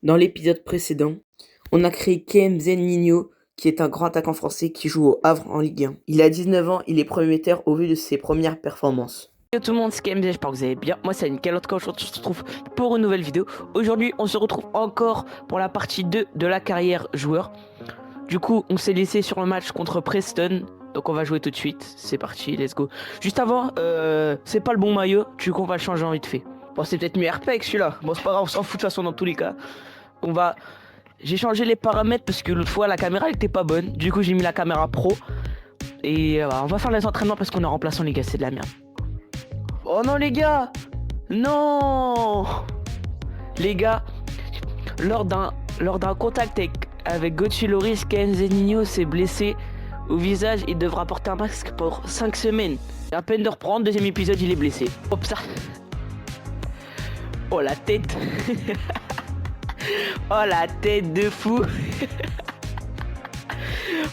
Dans l'épisode précédent, on a créé KMZ Nino, qui est un grand attaquant français qui joue au Havre en Ligue 1. Il a 19 ans, il est prometteur au vu de ses premières performances. Salut tout le monde, c'est KMZ, j'espère que vous allez bien. Moi c'est Nickel, en tout cas aujourd'hui on se retrouve pour une nouvelle vidéo. Aujourd'hui on se retrouve encore pour la partie 2 de la carrière joueur. Du coup on s'est laissé sur le match contre Preston, donc on va jouer tout de suite. C'est parti, let's go. Juste avant, c'est pas le bon maillot, du coup on va le changer en vite fait. Bon c'est peut-être mieux RP avec celui-là, bon c'est pas grave, on s'en fout de toute façon dans tous les cas. J'ai changé les paramètres parce que l'autre fois la caméra elle était pas bonne. Du coup j'ai mis la caméra pro. Et on va faire les entraînements parce qu'on est remplaçant les gars, c'est de la merde. Oh non les gars, non les gars, lors d'un contact avec Gauthier Loris, KMZ Nino s'est blessé au visage. Il devra porter un masque pour 5 semaines. À peine de reprendre, deuxième épisode il est blessé. Hop ça. Oh la tête. Oh la tête de fou.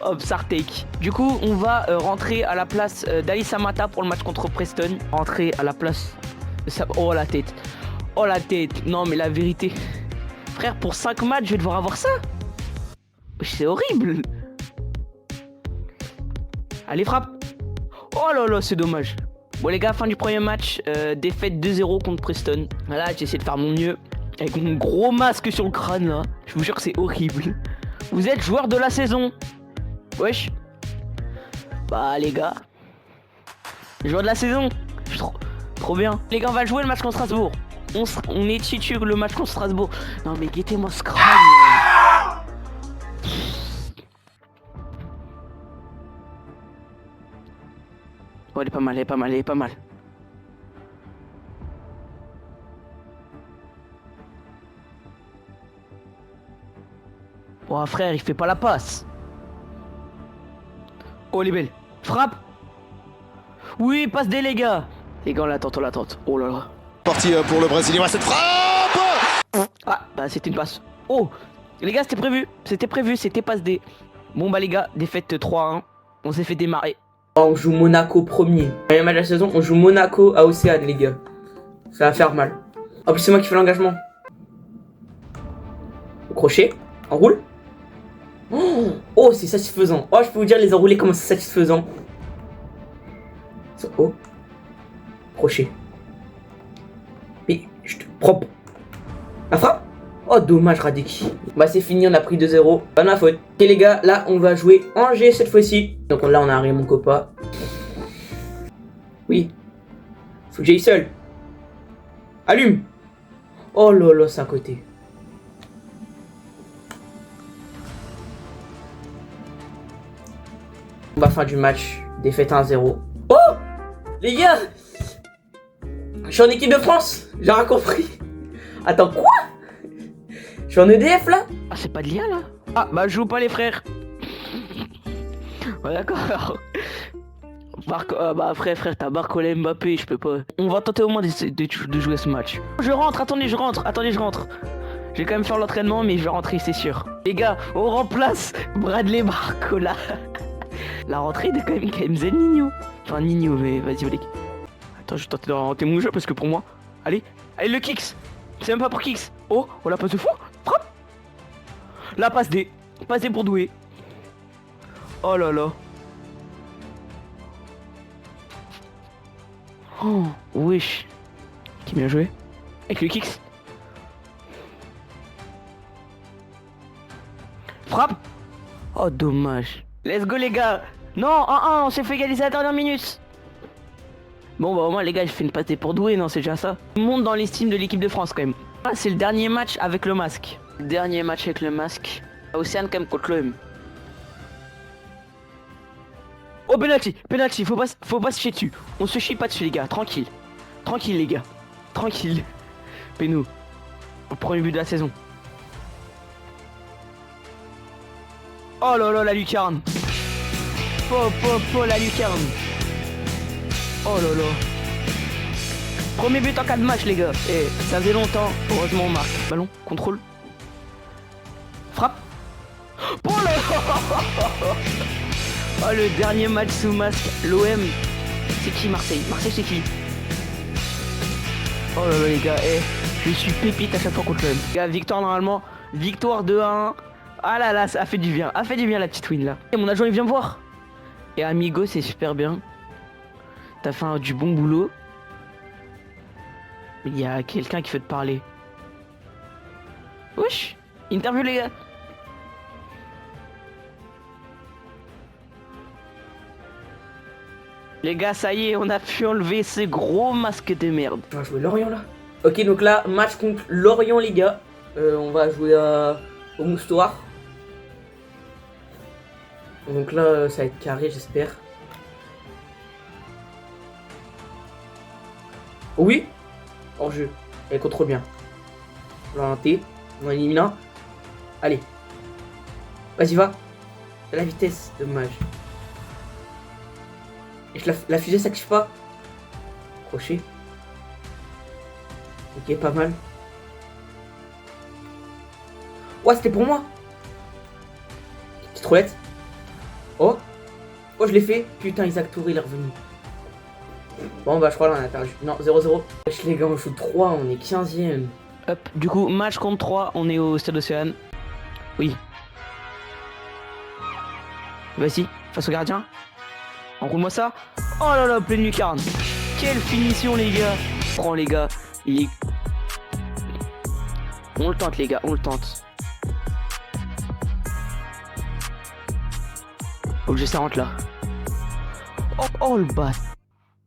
Hop, Sartek. Du coup, on va rentrer à la place d'Ali Samata pour le match contre Preston. Rentrer à la place de Oh la tête. Oh la tête. Non mais la vérité. Frère, pour 5 matchs, je vais devoir avoir ça. C'est horrible. Allez, frappe. Oh là là, c'est dommage. Bon les gars, fin du premier match. Défaite 2-0 contre Preston. Voilà, j'ai essayé de faire mon mieux. Avec mon gros masque sur le crâne là. Je vous jure que c'est horrible. Vous êtes joueur de la saison. Wesh. Bah les gars. Joueur de la saison. Trop bien. Les gars on va jouer le match contre Strasbourg. On est titulaire le match contre Strasbourg. Non mais guettez-moi ce crâne là. Oh elle est pas mal, elle est pas mal, elle est pas mal. Oh frère il fait pas la passe. Oh elle est belle. Frappe. Oui passe des les gars. Les gars on l'attend. Oh là là. Parti pour le Brésilien à cette frappe. Ah bah c'était une passe. Oh les gars c'était prévu, c'était passe D. Bon bah les gars, défaite 3-1. On s'est fait démarrer. On joue Monaco premier. Premier match de la saison, on joue Monaco à Océane les gars. Ça va faire mal. En plus c'est moi qui fais l'engagement. Au crochet, enroule. Oh c'est satisfaisant. Oh je peux vous dire les enroulés comment c'est satisfaisant. Oh. Crochet. Mais je te propre. La frappe. Oh dommage Radeki. Bah c'est fini, on a pris 2-0. Pas de ma faute. Ok les gars, là on va jouer Angers cette fois-ci. Donc là on a un mon copain. Oui. Faut que j'aille seul. Allume. Oh là là, c'est à côté. On va fin du match. Défaite 1-0. Oh les gars, je suis en équipe de France. J'ai rien compris. Attends quoi? Je suis en EDF là? Ah c'est pas de lien là? Ah bah je joue pas les frères. Ouais d'accord. Bah frère t'as Barcola Mbappé, je peux pas. On va tenter au moins de jouer ce match. Je rentre. Je vais quand même faire l'entraînement mais je vais rentrer c'est sûr. Les gars on remplace Bradley Barcola. La rentrée de quand même KMZ Nino. Enfin Nino mais vas-y Oleg. Attends je vais tenter d'orienter mon jeu parce que pour moi. Allez le kicks. C'est même pas pour kicks. Oh la passe de fou. Frappe. La passe D pour Doué. Oh là là. Oh wesh. Qui bien joué. Avec le kicks. Frappe. Oh dommage. Let's go les gars. Non 1-1 on s'est fait égaliser à la dernière minute. Bon bah au moins les gars j'ai fait une passe pour Doué, non c'est déjà ça. On monte dans l'estime de l'équipe de France quand même. Ah, c'est le dernier match avec le masque. Dernier match avec le masque. Océane quand même contre l'OM. Oh penalty, faut pas se chier dessus. On se chie pas dessus les gars, tranquille les gars. Tranquille. Pénou. Au premier but de la saison. Oh là là la lucarne. La lucarne. Oh là là. Premier but en 4 matchs les gars. Et ça faisait longtemps. Heureusement on marque. Ballon, contrôle. Frappe. Oh là là. Oh le dernier match sous masque. L'OM. C'est qui Marseille c'est qui? Oh là là les gars. Je suis pépite à chaque fois contre l'OM. Les gars, victoire normalement. Victoire 2-1. Ah là là, ça a fait du bien. A fait du bien la petite win là. Et mon agent il vient me voir. Et amigo, c'est super bien. T'as fait du bon boulot. Il y a quelqu'un qui veut te parler. Wesh, interview les gars. Les gars, ça y est, on a pu enlever ces gros masques de merde. On va jouer Lorient là. Ok, donc là, match contre Lorient, les gars. On va jouer au moustoir. Donc là, ça va être carré, j'espère. Oui. Hors jeu. Elle contrôle bien. On va un T. On en élimine un. Allez. Vas-y, va. La vitesse, dommage. Et la fusée s'active pas. Crochet. Ok, pas mal. Ouais, c'était pour moi. Petite roulette. Oh. Oh, je l'ai fait. Putain, Isaac Touré, il est revenu. Bon, bah, je crois là, on a perdu. Non, 0-0. Wesh, les gars, on joue 3, on est 15ème. Hop, du coup, match contre 3, on est au Stade Océane. Oui. Vas-y, face au gardien. Enroule-moi ça. Oh là là, pleine lucarne. Quelle finition, les gars. Prends, les gars. On le tente, les gars, on le tente. Faut que ça rentre là. Oh le bat.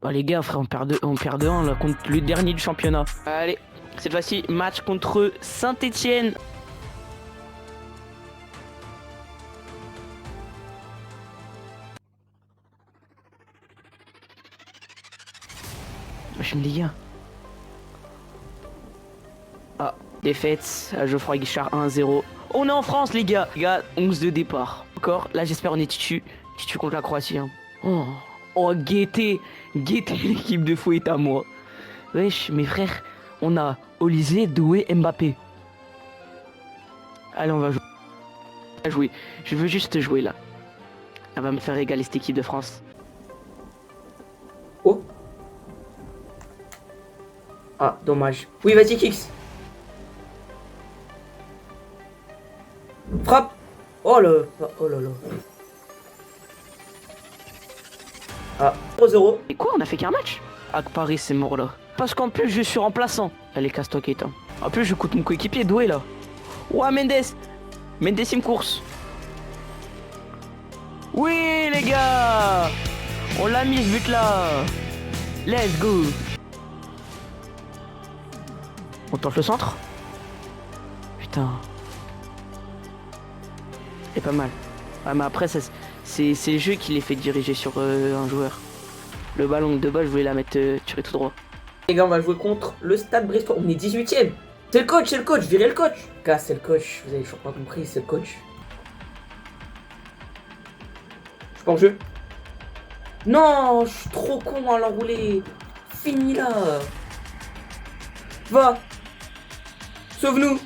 Bah les gars, frère, on perd de 1 là contre le dernier du championnat. Allez, cette fois-ci, match contre Saint-Etienne. Je me dis, ah, défaite à Geoffroy Guichard 1-0. On est en France, les gars. Les gars, 11 de départ. Encore, là, j'espère on est titu contre la Croatie. Hein. Oh, guettez, l'équipe de fou est à moi. Wesh, mes frères, on a Olysée, Doué, Mbappé. Allez, on va jouer. Je veux juste jouer là. Elle va me faire égaler cette équipe de France. Oh. Ah, dommage. Oui, vas-y, Kix. Frappe. Oh là là. Ah, 0-0. Et quoi, on a fait qu'un match? Ah, Paris, c'est mort là. Parce qu'en plus, je suis remplaçant. Allez, casse-toi, Keita. En plus, je coûte mon coéquipier Doué là. Ouah, Mendes, il me course. Oui, les gars. On l'a mis ce but là. Let's go. On tente le centre. Putain. C'est pas mal. Ouais, mais après, c'est le jeu qui les fait diriger sur un joueur. Le ballon de bas, je voulais la mettre tirée tout droit. Les gars, on va jouer contre le Stade Brestois. On est 18ème. C'est le coach, virez le coach. Gars, c'est le coach. Vous avez toujours pas compris, c'est le coach. Je suis pas en jeu. Non, je suis trop con à l'enrouler. Fini là. Va. Sauve-nous.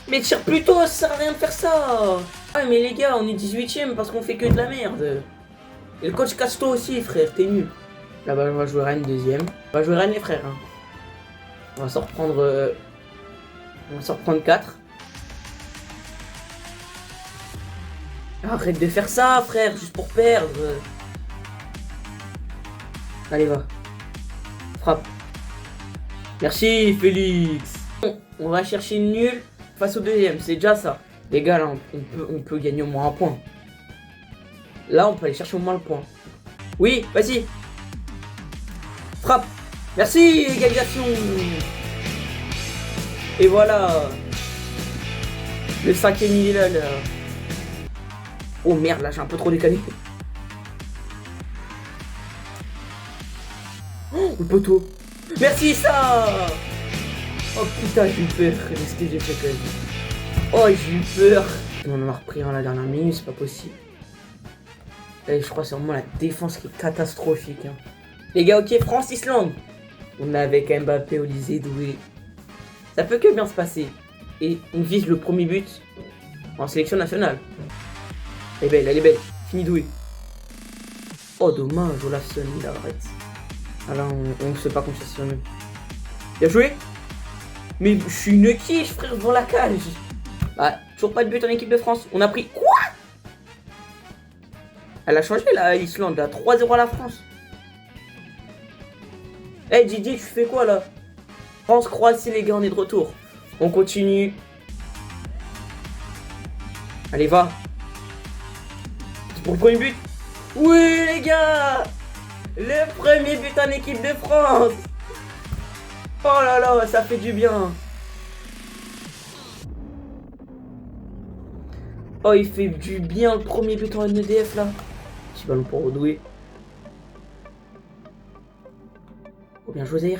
Mais tire plus tôt, ça sert à rien de faire ça. Ouais, mais les gars, on est 18ème parce qu'on fait que de la merde. Et le coach casse-toi aussi, frère, t'es nul. Là-bas, on va jouer Rennes deuxième. On va jouer Rennes, les frères. Hein. On va s'en reprendre. On va s'en reprendre 4. Arrête de faire ça, frère, juste pour perdre. Allez, va. Frappe. Merci, Félix. Bon, on va chercher une nulle face au deuxième, c'est déjà ça. Les gars, là, on peut gagner au moins un point. Là, on peut aller chercher au moins le point. Oui, vas-y. Frappe. Merci, égalisation. Et voilà. Le 5ème, il est là. Oh merde, là, j'ai un peu trop décalé. Oh, le poteau. Merci, ça. Oh putain, j'ai eu peur. Qu'est-ce que j'ai fait quand même. Oh, j'ai eu peur. On en a repris un à la dernière minute, c'est pas possible. Et je crois que c'est vraiment la défense qui est catastrophique. Hein. Les gars, ok, France-Islande. On est avec Mbappé, Olysée, Doué. Ça peut que bien se passer. Et on vise le premier but en sélection nationale. Elle est belle, elle est belle. Fini Doué. Oh, dommage, Olafsson, il arrête. Ah là, on ne sait pas qu'on sur lui. Bien joué. Mais je suis une quiche, frère, devant la cage. Bah, toujours pas de but en équipe de France. On a pris... Quoi? Elle a changé là, l'Islande, là. 3-0 à la France. Eh, hey, Didier, tu fais quoi là? France-Croatie, les gars, on est de retour. On continue. Allez, va. C'est pour le premier but. Oui, les gars. Le premier but en équipe de France. Oh là là, ça fait du bien. Oh, il fait du bien le premier but en EDF là. Petit ballon pour Rodoué. Oh bien joué.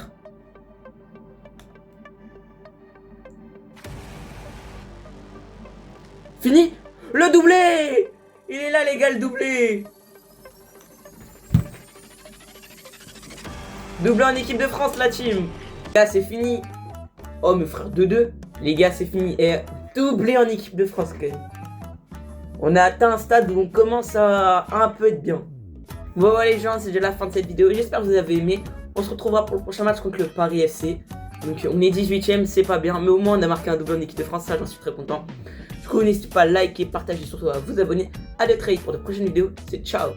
Fini. Le doublé. Il est là les gars, le doublé. Doublé en équipe de France la team. Les gars c'est fini. Oh mes frères 2-2. Les gars c'est fini. Et doublé en équipe de France quand même. On a atteint un stade où on commence à un peu être bien. Bon voilà les gens, c'est déjà la fin de cette vidéo. J'espère que vous avez aimé. On se retrouvera pour le prochain match contre le Paris FC. Donc on est 18ème, c'est pas bien. Mais au moins on a marqué un doublé en équipe de France. Ça j'en suis très content. Du coup n'hésitez pas à liker, partager, surtout à vous abonner. À de trade pour de prochaines vidéos. C'est ciao.